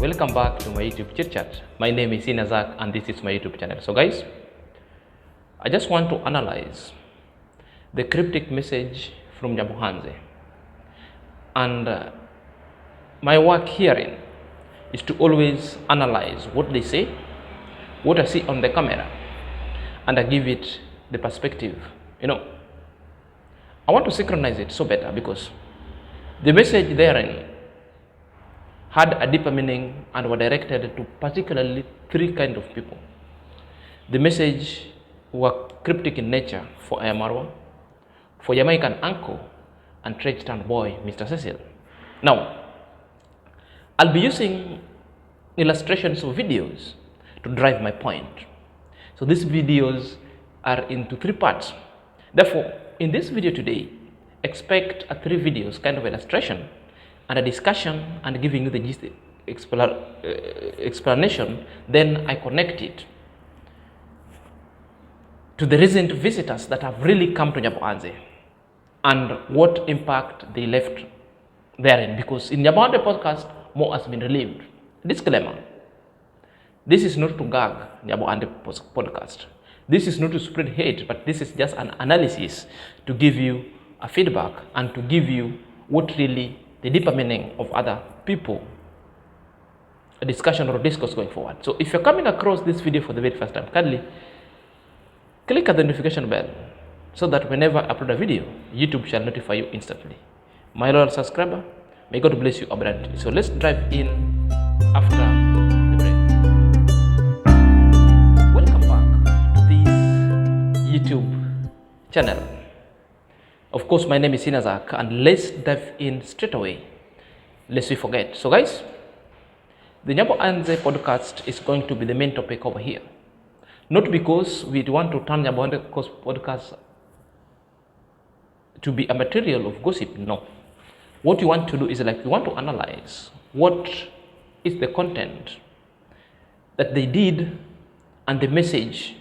Welcome back to my YouTube chit chat. My name is Inazak and this is my YouTube channel. So guys, I just want to analyze the cryptic message from NYABOHANSE, and my work herein is to always analyze what they say, what I see on the camera, and I give it the perspective. I want to synchronize it so better because the message therein had a deeper meaning and were directed to particularly three kinds of people. The message were cryptic in nature for IAM-Marwa, for Jamaican uncle, and trade stand boy, Mr. Cecil. Now, I'll be using illustrations of videos to drive my point. So these videos are into three parts. Therefore, in this video today, expect a three videos kind of illustration and a discussion and giving you the gist explanation. Then I connect it to the recent visitors that have really come to NYABOHANSE and what impact they left therein, because in NYABOHANSE podcast more has been relieved. Disclaimer: this is not to gag NYABOHANSE podcast. This is not to spread hate, but this is just an analysis to give you a feedback and to give you what really the deeper meaning of other people, a discussion or a discourse going forward. So if you're coming across this video for the very first time, kindly click at the notification bell so that whenever I upload a video, YouTube shall notify you instantly. My loyal subscriber, may God bless you abundantly. So let's dive in after the break. Welcome back to this YouTube channel. Of course, my name is Inazak, and let's dive in straight away, lest we forget. So guys, the NYABOHANSE podcast is going to be the main topic over here. Not because we want to turn NYABOHANSE podcast to be a material of gossip, no. What we want to do is we want to analyze what is the content that they did and the message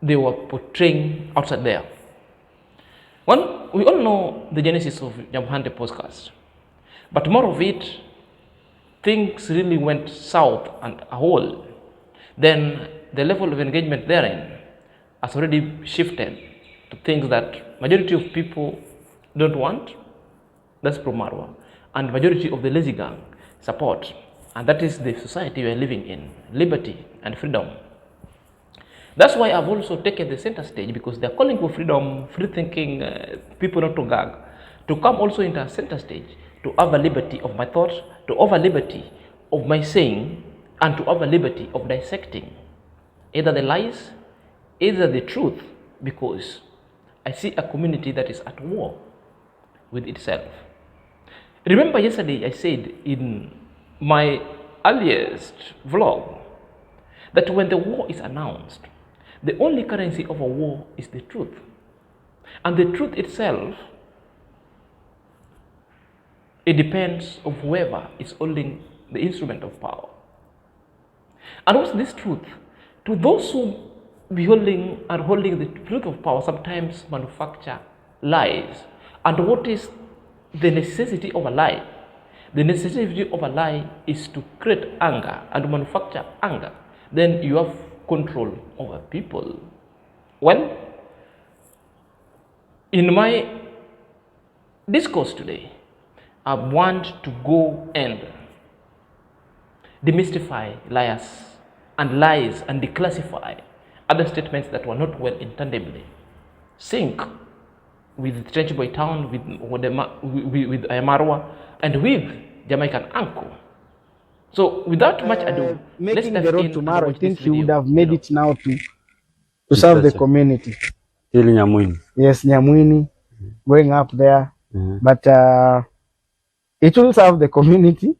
they were portraying outside there. One, we all know the genesis of NYABOHANSE podcast, but more of it, things really went south and a whole. Then the level of engagement therein has already shifted to things that majority of people don't want. That's pro-Marwa, and majority of the lazy gang support, and that is the society we are living in: liberty and freedom. That's why I've also taken the center stage, because they're calling for freedom, free thinking, people not to gag, to come also into a center stage, to have a liberty of my thoughts, to have a liberty of my saying, and to have a liberty of dissecting either the lies, either the truth, because I see a community that is at war with itself. Remember yesterday I said in my earliest vlog that when the war is announced, the only currency of a war is the truth. And the truth itself, it depends on whoever is holding the instrument of power. And what's this truth? To those who are holding the truth of power, sometimes manufacture lies. And what is the necessity of a lie? The necessity of a lie is to create anger and manufacture anger. Then you have control over people. Well, in my discourse today, I want to go and demystify liars and lies and declassify other statements that were not well intendedly sync with Trench Boy Town, with IAM-Marwa, and with Jamaican uncle. So without much ado, making the road tomorrow, I think he would have made it now to serve the community. Yes, Nyamwini, going up there. But it will serve the community.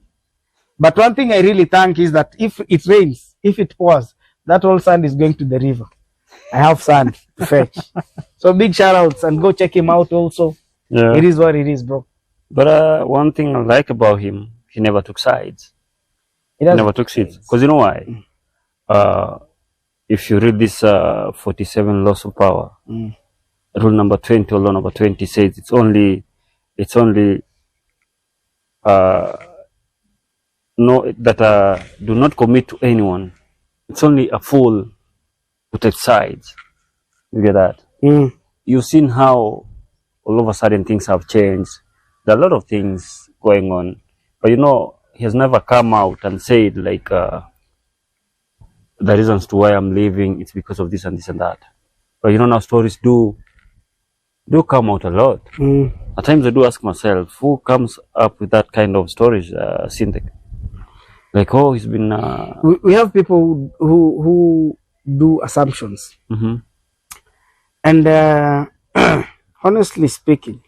But one thing I really thank is that if it rains, if it pours, that whole sand is going to the river. I have sand to fetch. So big shout outs, and go check him out also. Yeah. It is what it is, bro. But one thing I like about him, he never took sides. He never took sides. Because you know why? If you read this 47 laws of power, rule number 20 or law number 20 says it's only do not commit to anyone. It's only a fool who takes sides. You get that? You've seen how all of a sudden things have changed. There are a lot of things going on, but he has never come out and said like the reasons to why I'm leaving, it's because of this and this and that. But now stories do come out a lot. At times I do ask myself, who comes up with that kind of stories, Synthetic? Like, oh, he's been... We have people who do assumptions. And honestly speaking,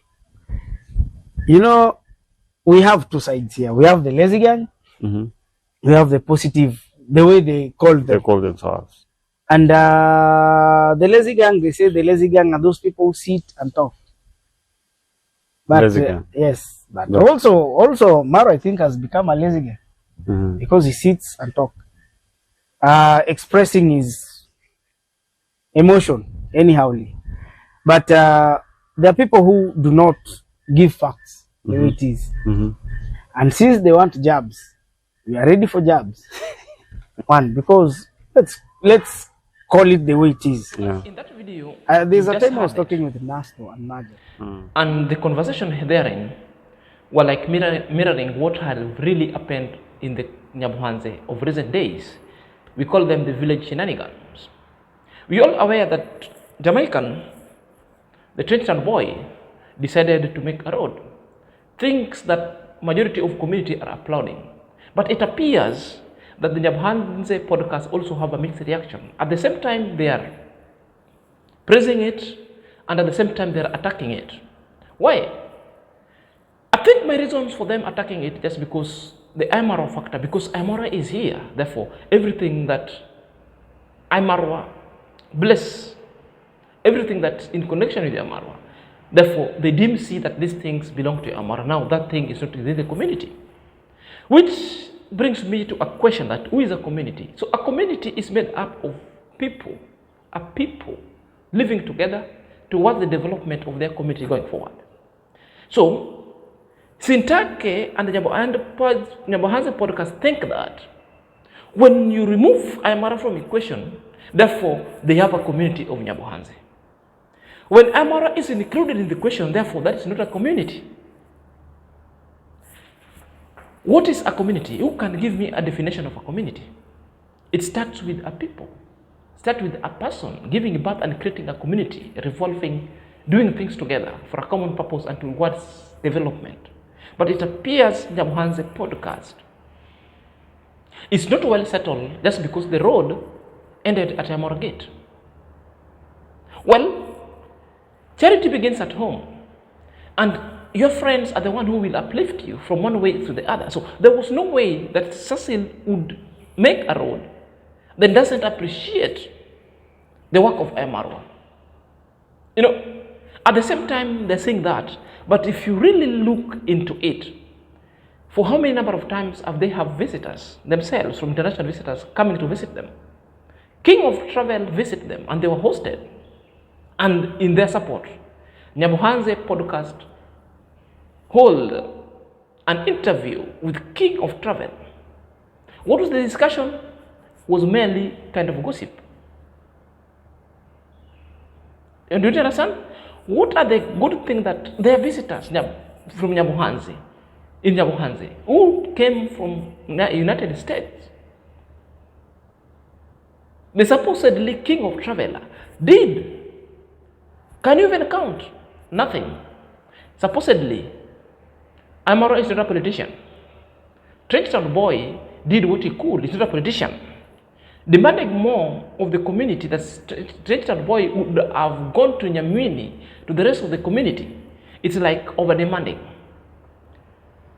we have two sides here. We have the lazy gang. We have the positive, the way they call them. They call themselves. And the lazy gang, they say the lazy gang are those people who sit and talk. But yes, but also Maro, I think, has become a lazy gang because he sits and talk, expressing his emotion anyhowly. But there are people who do not give facts the way it is. And since they want jabs, we are ready for jabs. One, because let's call it the way it is. In that video, there's a time I was talking with Nasto and Margaret. And the conversation therein were like mirroring what had really happened in the NYABOHANSE of recent days. We call them the village shenanigans. We all aware that Jamaican, the Trenchtown boy, decided to make a road. Things that majority of community are applauding. But it appears that the NYABOHANSE podcast also have a mixed reaction. At the same time, they are praising it, and at the same time, they are attacking it. Why? I think my reasons for them attacking it just because the IAM-Marwa factor, because IAM-Marwa is here. Therefore, everything that IAM-Marwa bless, everything that's in connection with IAM-Marwa, therefore, they deem see that these things belong to IAM-Marwa. Now, that thing is not within the community. Which brings me to a question that who is a community? So a community is made up of people, living together towards the development of their community going forward. So Sintake and the NYABOHANSE podcast think that when you remove IAM-Marwa from equation, therefore they have a community of NYABOHANSE. When IAM-Marwa is included in the question, therefore that is not a community. What is a community? Who can give me a definition of a community? It starts with a people. Start with a person giving birth and creating a community, revolving, doing things together for a common purpose and towards development. But it appears NYABOHANSE podcast is not well settled just because the road ended at IAM-Marwa gate. Well, charity begins at home, and your friends are the one who will uplift you from one way to the other. So there was no way that Cecil would make a road that doesn't appreciate the work of IAM-Marwa. At the same time, they're saying that, but if you really look into it, for how many number of times have they have visitors themselves, from international visitors coming to visit them? King of Travel visited them and they were hosted. And in their support, NYABOHANSE podcast hold an interview with King of Travel. What was the discussion? Was merely kind of gossip. And do you understand? What are the good things that their visitors from NYABOHANSE, in NYABOHANSE, who came from United States? The supposedly King of Traveler did. Can you even count? Nothing. Supposedly, IAM-Marwa is not a politician. Trenchtown boy did what he could. He's not a politician. Demanding more of the community, that Trenchtown boy would have gone to Nyamwini, to the rest of the community. It's like over demanding.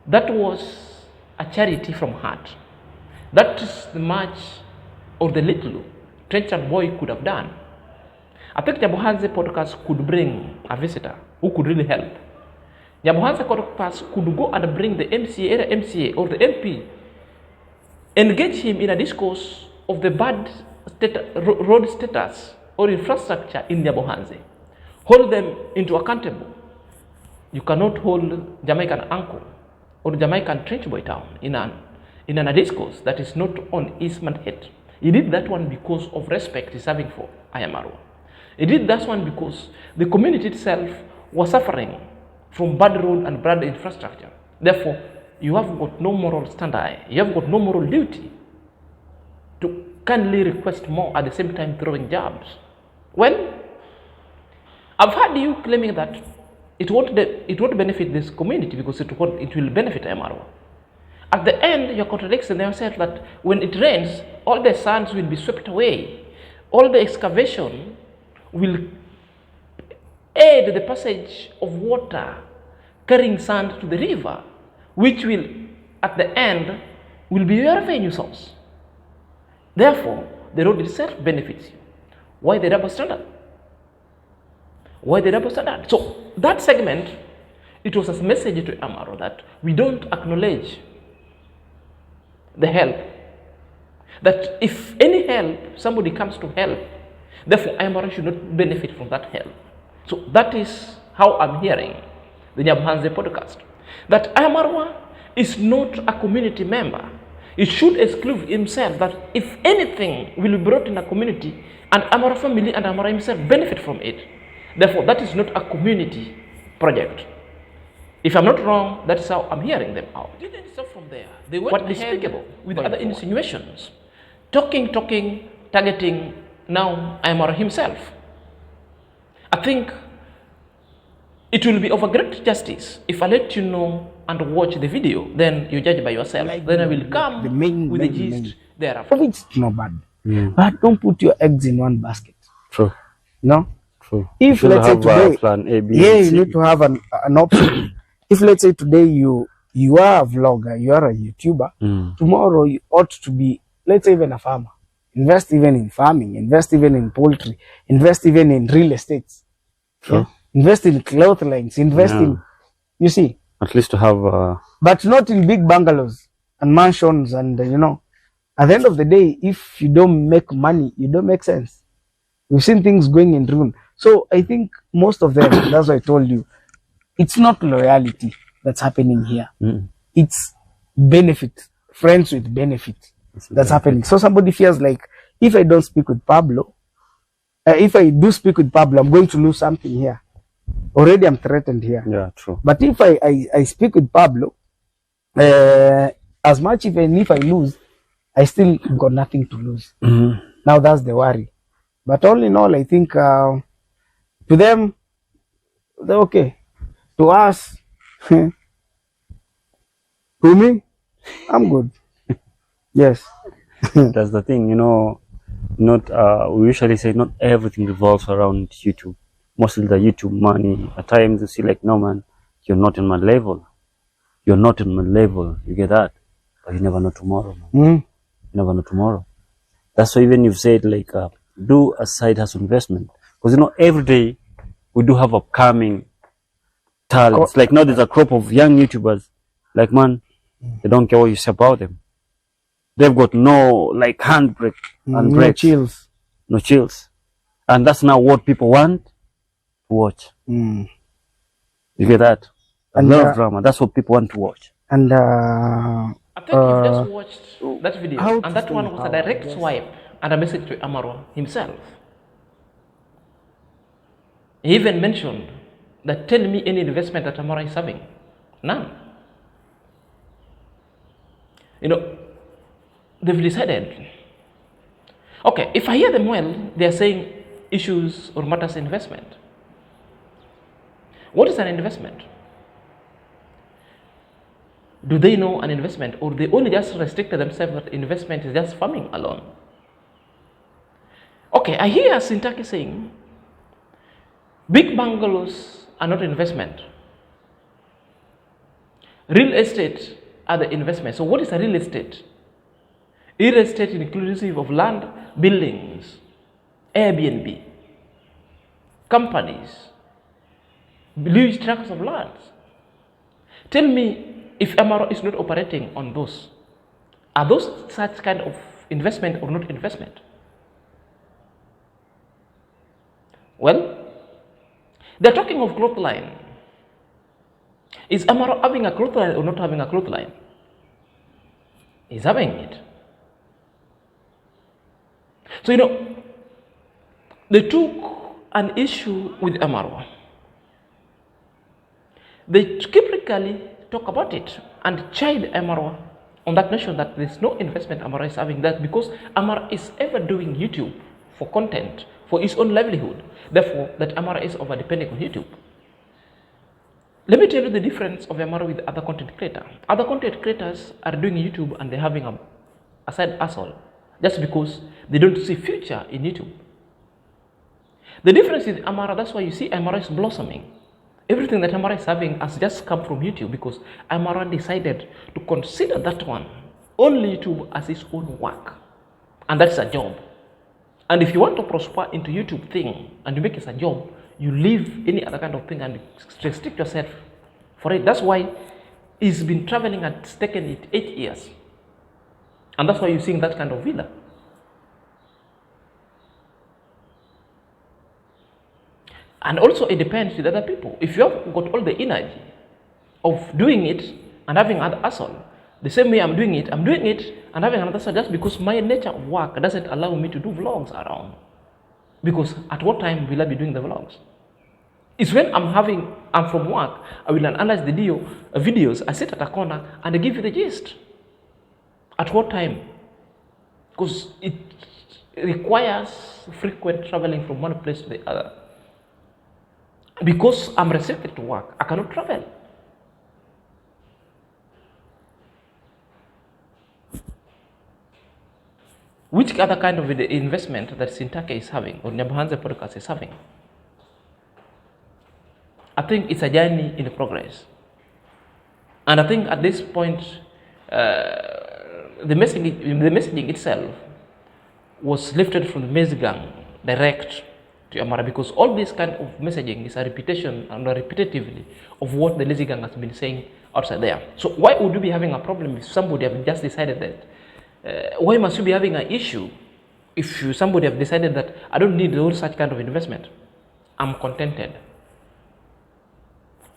That was a charity from heart. That is the much or the little Trenchtown boy could have done. I think NYABOHANSE podcast could bring a visitor who could really help. NYABOHANSE podcast could go and bring the MCA or the MP, engage him in a discourse of the bad road status or infrastructure in NYABOHANSE. Hold them into accountable. You cannot hold Jamaican uncle or Jamaican trench boy town in in a discourse that is not on his mandate. He did that one because of respect he's having for IAM-Marwa. He did that one because the community itself was suffering from bad road and bad infrastructure. Therefore, you have got no moral standard, you have got no moral duty to kindly request more at the same time throwing jabs. Well, I've heard you claiming that it won't benefit this community because it will benefit IAM-Marwa. At the end, you're contradicting yourself that when it rains, all the sands will be swept away. All the excavation will aid the passage of water carrying sand to the river, which will, at the end, will be your revenue source. Therefore, the road itself benefits you. Why the double standard? Why the double standard? So that segment, it was a message to Amar that we don't acknowledge the help. That if any help, somebody comes to help, therefore Amar should not benefit from that help. So that is how I'm hearing the NYABOHANSE podcast. That IAM-Marwa is not a community member. It should exclude himself that if anything will be brought in a community and Amara family and Amara himself benefit from it, therefore that is not a community project. If I'm not wrong, that's how I'm hearing them out. Didn't stop from there. They went despicable with other insinuations. Talking, targeting now Amara himself. I think it will be of a great justice if I let you know and watch the video, then you judge by yourself. Like then I will come with the gist thereafter. It's not bad. But don't put your eggs in one basket. True. No? True. If let's say today, plan A, B, yeah, C. you need to have an option. If let's say today you are a vlogger, you are a YouTuber, tomorrow you ought to be, let's say even a farmer. Invest even in farming, invest even in poultry, invest even in real estates. True. Yeah? Invest in cloth lines, invest in, you see. At least to have... But not in big bungalows and mansions and, you know. At the end of the day, if you don't make money, you don't make sense. We've seen things going in ruin. So I think most of them, that's why I told you, it's not loyalty that's happening here. It's benefit, friends with benefit that's happening. So somebody feels like, if I don't speak with Pablo, if I do speak with Pablo, I'm going to lose something here. Already I'm threatened here. Yeah, true. But if I speak with Pablo, as much even if I lose, I still got nothing to lose. Now that's the worry. But all in all, I think to them, they're okay. To us, to me, I'm good. Yes. That's the thing, you know. Not we usually say not everything revolves around YouTube. Mostly the YouTube money. At times you see like, no man, you're not in my level. You're not in my level. You get that? But you never know tomorrow, man. You never know tomorrow. That's why even you've said like do a side hustle investment. Because you know every day we do have upcoming talents. Like now there's a crop of young YouTubers. Like man, they don't care what you say about them. They've got no like handbrake and brakes. No chills. No chills. And that's now what people want to watch. You get that? A lot of drama. That's what people want to watch. And I think you've just watched that video, and that one was a direct swipe and a message to Amar himself. He even mentioned that tell me any investment that Amar is having. None. You know, they've decided. Okay, if I hear them well, they are saying issues or matters investment. What is an investment? Do they know an investment, or they only just restricted themselves that investment is just farming alone? Okay, I hear Sintaki saying big bungalows are not investment. Real estate are the investment. So what is a real estate? Real estate inclusive of land, buildings, Airbnb, companies, huge tracts of land. Tell me, if Amar is not operating on those, are those such kind of investment or not investment? Well, they're talking of cloth line. Is Amar having a cloth line or not having a cloth line? is having it. So, you know, they took an issue with Amar. They typically talk about it and chide Amar on that notion that there's no investment Amar is having, that because Amar is ever doing YouTube for content, for his own livelihood, therefore that Amar is over depending on YouTube. Let me tell you the difference of Amar with other content creators. Other content creators are doing YouTube and they're having a side hustle just because they don't see future in YouTube. The difference is Amar, that's why you see Amar is blossoming. Everything that Amar is having has just come from YouTube because Amar decided to consider that one, only YouTube, as his own work. And that's a job. And if you want to prosper into YouTube thing and you make it a job, you leave any other kind of thing and restrict yourself for it. That's why he's been traveling and it's taken it 8 years. And that's why you're seeing that kind of villa. And also it depends with other people. If you have got all the energy of doing it and having another hustle, the same way I'm doing it and having another hustle just because my nature of work doesn't allow me to do vlogs around. Because at what time will I be doing the vlogs? It's when I'm from work, I will analyze the videos, I sit at a corner and I give you the gist. At what time? Because it requires frequent traveling from one place to the other. Because I'm restricted to work, I cannot travel. Which other kind of investment that Sintake is having, or NYABOHANSE podcast is having? I think it's a journey in progress. And I think at this point, the messaging itself was lifted from the Maize Gang direct to Amara, because all this kind of messaging is a repetition and repetitively of what the Lazy Gang has been saying outside there. So why would you be having a problem if somebody have just decided that? Why must you be having an issue if somebody have decided that I don't need all such kind of investment? I'm contented.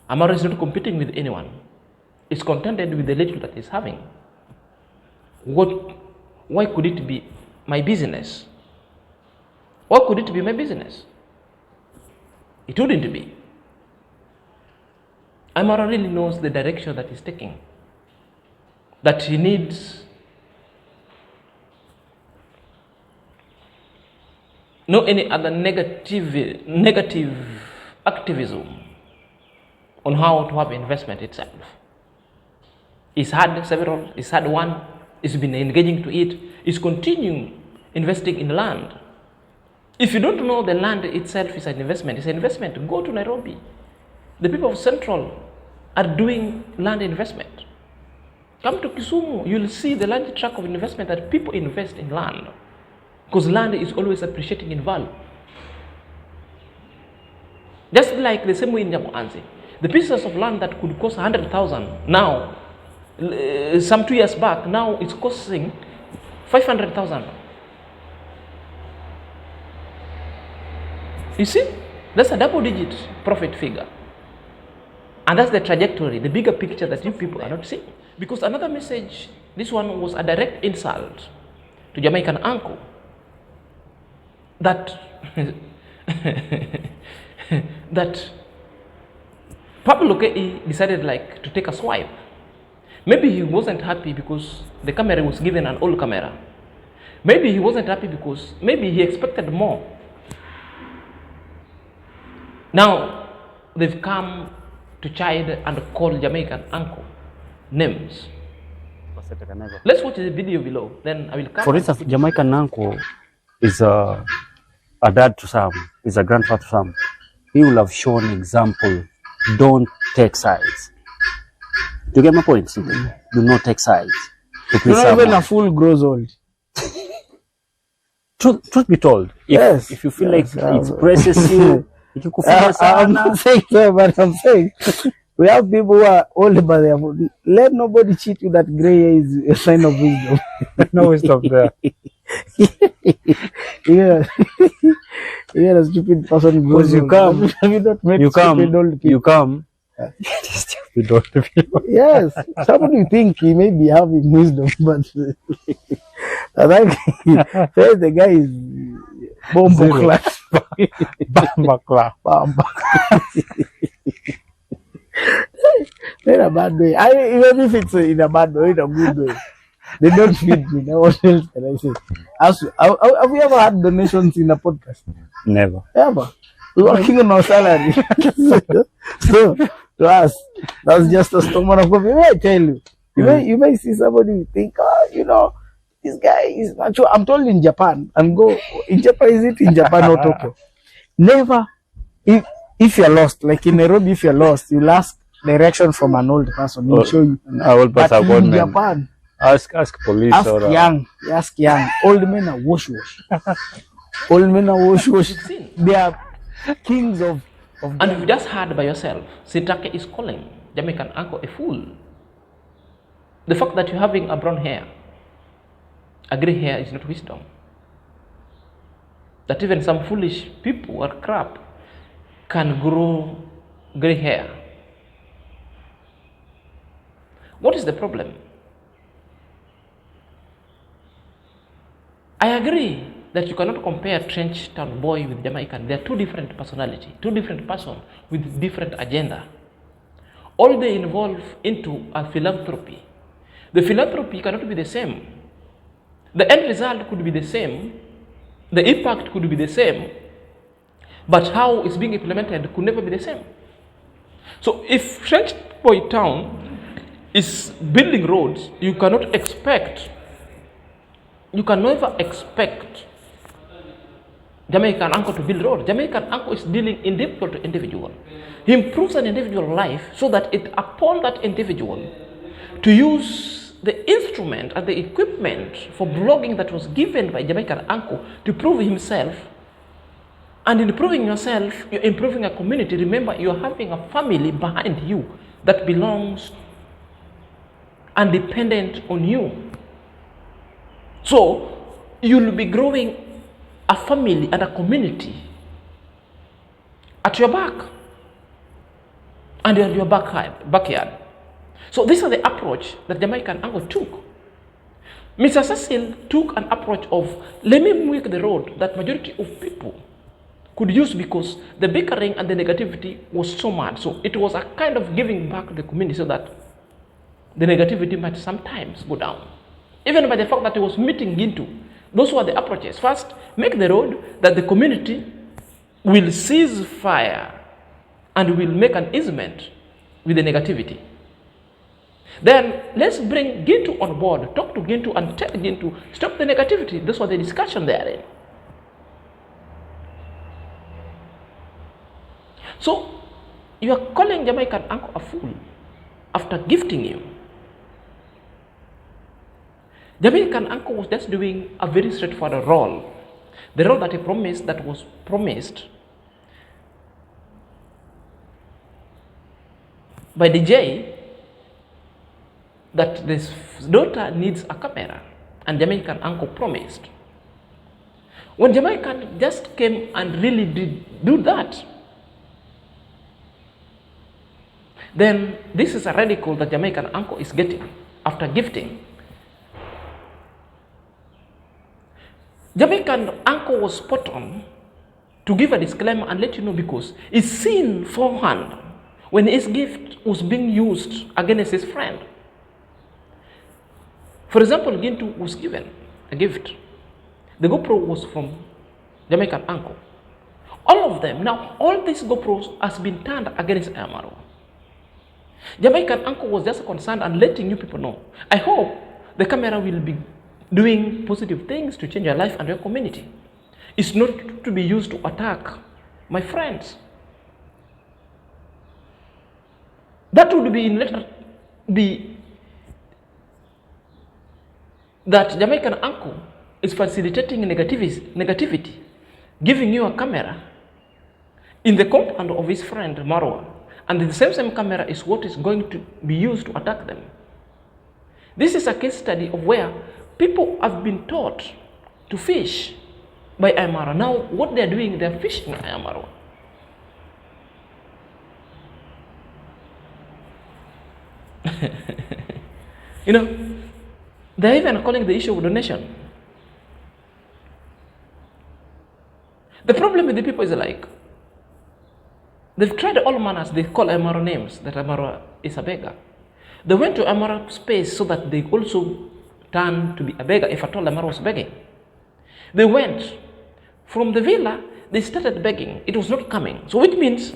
Amara is not competing with anyone. It's contented with the little that he's having. Why could it be my business? Why could it be my business? It wouldn't be. Amara really knows the direction that he's taking. That he needs no any other negative activism on how to have investment itself. He's had several, he's had one, he's been engaging to it, he's continuing investing in land. If you don't know the land itself is an investment, it's an investment, go to Nairobi. The people of Central are doing land investment. Come to Kisumu, you'll see the large track of investment that people invest in land. Because land is always appreciating in value. Just like the same way in NYABOHANSE. The pieces of land that could cost 100,000 now, some 2 years back, now it's costing 500,000. You see, that's a double-digit profit figure. And that's the trajectory, the bigger picture that you people are not seeing. Because another message, this one was a direct insult to Jamaican uncle. That Pablo Kei decided like to take a swipe. Maybe he wasn't happy because the camera was given an old camera. Maybe he wasn't happy because maybe he expected more. Now they've come to chide and call Jamaican uncle names. Let's watch the video below. Then I will come. For instance, Jamaican uncle is a dad to some, is a grandfather to some. He will have shown example. Don't take sides. Do you get my point? Do not take sides. Not even a fool grows old. Truth be told, if you feel like it presses you, I'm not saying so, but I'm saying we have people who are old, but they have, let nobody cheat you that gray hair is a sign of wisdom. No wisdom there. Yeah. You're a stupid person. Because you come. You come. with all the people. Yes, somebody think he may be having wisdom, but I think first the guy is bombo class. Bamba. In a bad way. Even if it's in a bad way, in a good way. They don't feed me. Now what else can I say? Have we ever had donations in a podcast? Never. Ever. We're working on our salary. So to us, that's just a stomach of coffee. May I tell you? You may see somebody who think, this guy is not sure. I'm told in Japan, and go in Japan, is it in Japan or Tokyo? Never, if you're lost, like in Nairobi, if you're lost, you'll ask direction from an old person. He'll show you. But in Japan, ask police ask young. Old men are wash. Old men are wash. They are kings of and you just heard by yourself, Sitake is calling Jamaican uncle a fool. The fact that you're having a brown hair, a grey hair is not wisdom. That even some foolish people or crap can grow grey hair. What is the problem? I agree that you cannot compare Trench Town boy with Jamaican. They are two different personalities, two different persons with different agenda. All they involve into a philanthropy. The philanthropy cannot be the same. The end result could be the same. The impact could be the same. But how it's being implemented could never be the same. So if Trench Boy Town is building roads, you can never expect Jamaican uncle to build roads. Jamaican uncle is dealing individual to individual. He improves an individual life so that it upon that individual to use the instrument and the equipment for blogging that was given by Jamaican uncle to prove himself. And in proving yourself, you're improving a community. Remember, you're having a family behind you that belongs and dependent on you. So you'll be growing a family and a community at your back and in your backyard. So this is the approach that Jamaican uncle took. Mr. Cecil took an approach of, let me make the road that majority of people could use because the bickering and the negativity was so much. So it was a kind of giving back to the community so that the negativity might sometimes go down. Even by the fact that it was meeting into, those were the approaches. First, make the road that the community will cease fire and will make an easement with the negativity. Then let's bring Gintu on board, talk to Gintu and tell Gintu, stop the negativity. Those were the discussion therein. So you are calling Jamaican uncle a fool after gifting you. Jamaican uncle was just doing a very straightforward role. The role that he promised, that was promised by DJ, that this daughter needs a camera, and Jamaican uncle promised. When Jamaican just came and really did do that, then this is a radical that Jamaican uncle is getting after gifting. Jamaican uncle was spot on to give a disclaimer and let you know because it's seen forehand when his gift was being used against his friend. For example, Gintu was given a gift. The GoPro was from Jamaican uncle. All of them, now all these GoPros has been turned against IAM-Marwa. Jamaican uncle was just concerned and letting you people know. I hope the camera will be doing positive things to change your life and your community. It's not to be used to attack my friends. That would be in letter B that Jamaican uncle is facilitating negativity, giving you a camera in the compound of his friend Marwa, and the same camera is what is going to be used to attack them. This is a case study of where people have been taught to fish by IAM-Marwa. Now what they're doing, they're fishing IAM-Marwa. You know, they're even calling the issue of donation. The problem with the people is like, they've tried all manners. They call Amar names, that Amar is a beggar. They went to Amar space so that they also turn to be a beggar if at all Amar was begging. They went from the villa, they started begging. It was not coming. So which means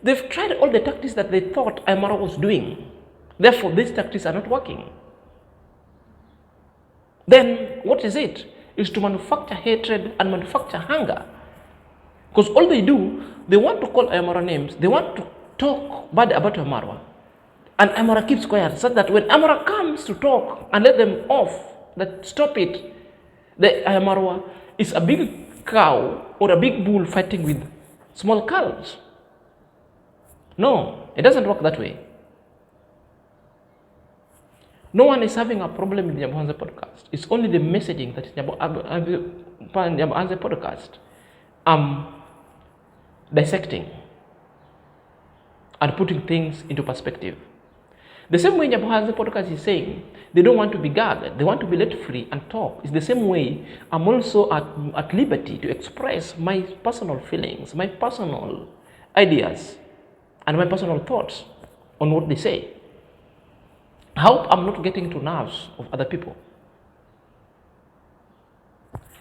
they've tried all the tactics that they thought Amar was doing. Therefore, these tactics are not working. Then what is it? Is to manufacture hatred and manufacture hunger. Because all they do, they want to call Amara names, they want to talk bad about Amara. And Amara keeps quiet, so that when Amara comes to talk and let them off, that stop it, the Amara is a big cow or a big bull fighting with small calves. No, it doesn't work that way. No one is having a problem with NYABOHANSE podcast. It's only the messaging that is NYABOHANSE podcast. Dissecting and putting things into perspective. The same way NYABOHANSE podcast is saying they don't want to be gagged, they want to be let free and talk. It's the same way I'm also at liberty to express my personal feelings, my personal ideas, and my personal thoughts on what they say. I hope I'm not getting to nerves of other people.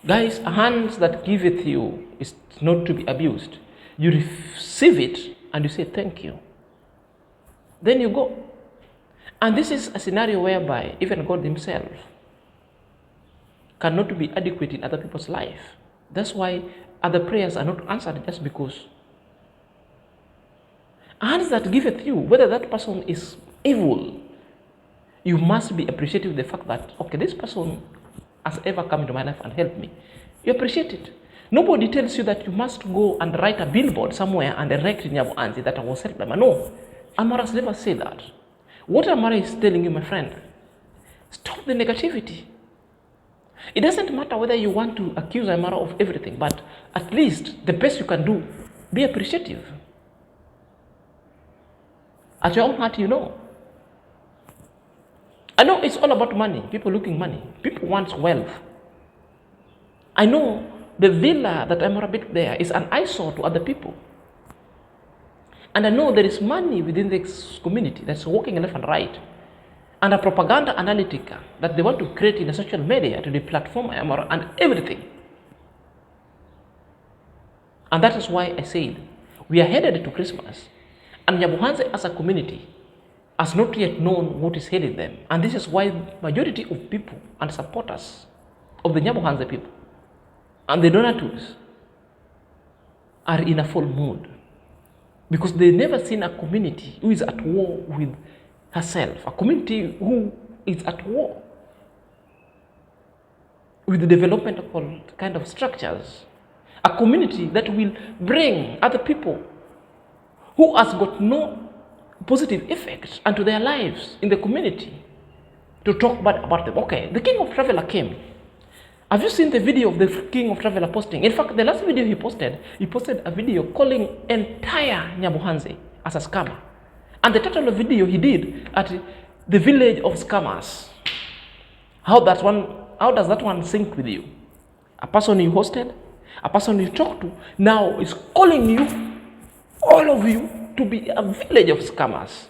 Guys, a hand that giveth you is not to be abused. You receive it and you say thank you. Then you go. And this is a scenario whereby even God himself cannot be adequate in other people's life. That's why other prayers are not answered just because. A hand that giveth you, whether that person is evil, you must be appreciative of the fact that, okay, this person has ever come into my life and helped me. You appreciate it. Nobody tells you that you must go and write a billboard somewhere and erect in NYABOHANSE that I was helped by man. No, Amar has never said that. What Amar is telling you, my friend, stop the negativity. It doesn't matter whether you want to accuse Amar of everything, but at least the best you can do, be appreciative. At your own heart, you know. I know it's all about money, people looking money. People want wealth. I know the villa that Amara built there is an eyesore to other people. And I know there is money within this community that's working left and right. And a propaganda analytica that they want to create in the social media to deplatform Amara and everything. And that is why I said, we are headed to Christmas. And NYABOHANSE as a community has not yet known what is hailing them. And this is why majority of people and supporters of the NYABOHANSE people and the donators are in a full mood. Because they've never seen a community who is at war with herself. A community who is at war with the developmental kind of structures. A community that will bring other people who has got no positive effect onto their lives in the community to talk bad about them. Okay, the King of Traveler came. Have you seen the video of the King of Traveler posting? In fact, the last video he posted a video calling entire NYABOHANSE as a scammer. And the title of the video he did at the village of scammers. How does that one sync with you? A person you hosted, a person you talked to, now is calling you, all of you, to be a village of scammers.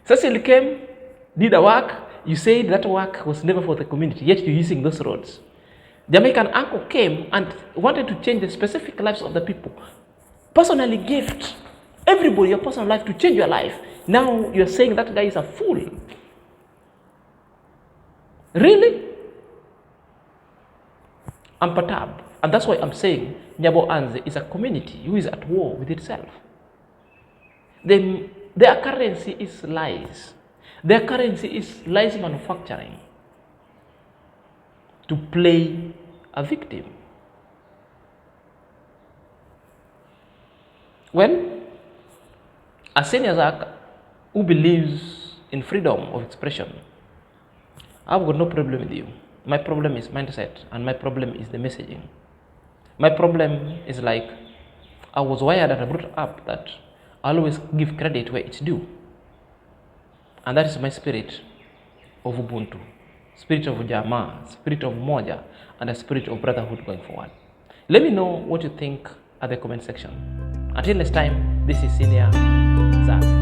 Cecil came, did a work. You said that work was never for the community, yet you're using those roads. Jamaican uncle came and wanted to change the specific lives of the people. Personally gift everybody your personal life to change your life. Now you're saying that guy is a fool. Really? I'm perturbed. And that's why I'm saying NYABOHANSE is a community who is at war with itself. Their currency is lies. Their currency is lies manufacturing to play a victim. Well, as senior Zach who believes in freedom of expression, I've got no problem with you. My problem is mindset, and my problem is the messaging. My problem is like, I was wired and I brought up that I'll always give credit where it's due. And that is my spirit of Ubuntu, spirit of Jamaa, spirit of Moja, and a spirit of brotherhood going forward. Let me know what you think at the comment section. Until next time, this is Senior Zach.